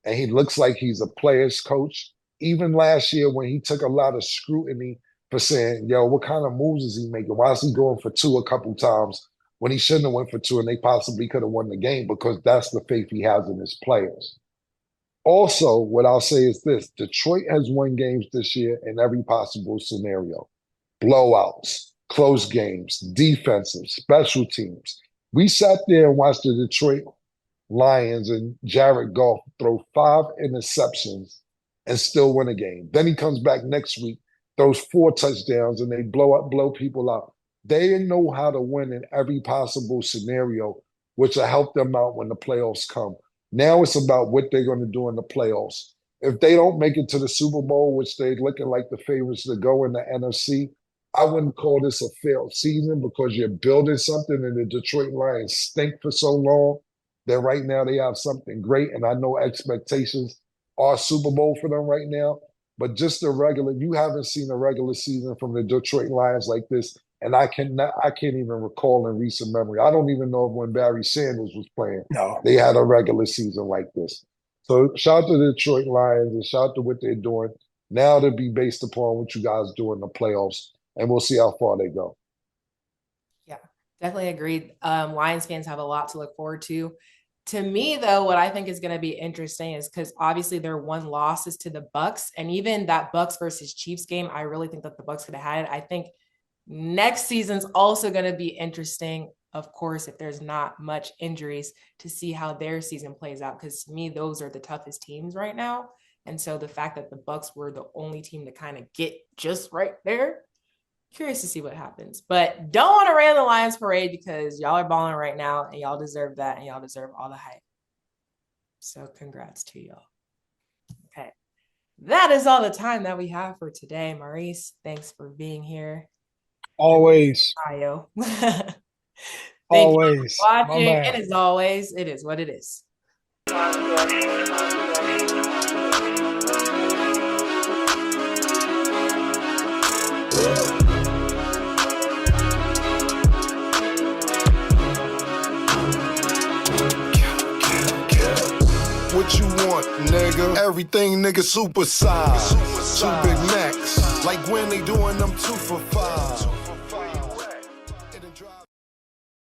and he looks like he's a player's coach. Even last year when he took a lot of scrutiny for saying, what kind of moves is he making? Why is he going for two a couple times when he shouldn't have went for two and they possibly could have won the game? Because that's the faith he has in his players. Also, what I'll say is this. Detroit has won games this year in every possible scenario. Blowouts, close games, defensive, special teams. We sat there and watched the Detroit Lions and Jared Goff throw 5 interceptions and still win a game. Then he comes back next week, throws 4 touchdowns, and they blow people out. They know how to win in every possible scenario, which will help them out when the playoffs come. Now it's about what they're going to do in the playoffs. If they don't make it to the Super Bowl, which they're looking like the favorites to go in the NFC, I wouldn't call this a failed season because you're building something, and the Detroit Lions stink for so long that right now they have something great, and I know expectations are Super Bowl for them right now. But just you haven't seen a regular season from the Detroit Lions like this, and I can't even recall in recent memory. I don't even know if when Barry Sanders was playing, they had a regular season like this. So shout out to the Detroit Lions and shout out to what they're doing. Now to be based upon what you guys do in the playoffs, and we'll see how far they go. Yeah, definitely agreed. Lions fans have a lot to look forward to. To me, though, what I think is going to be interesting is because obviously their one loss is to the Bucs, and even that Bucs versus Chiefs game, I really think that the Bucs could have had it. I think next season's also going to be interesting, of course, if there's not much injuries, to see how their season plays out. Because to me, those are the toughest teams right now. And so the fact that the Bucs were the only team to kind of get just right there, curious to see what happens. But don't want to rain on the Lions parade because y'all are balling right now and y'all deserve that and y'all deserve all the hype. So congrats to y'all. Okay. That is all the time that we have for today. Maurice, thanks for being here. Always. Thank always. You for watching. And as always, it is what it is. What you want, nigga? Everything, nigga, super size. 2 Big Macs, like when they doing them 2 for $5.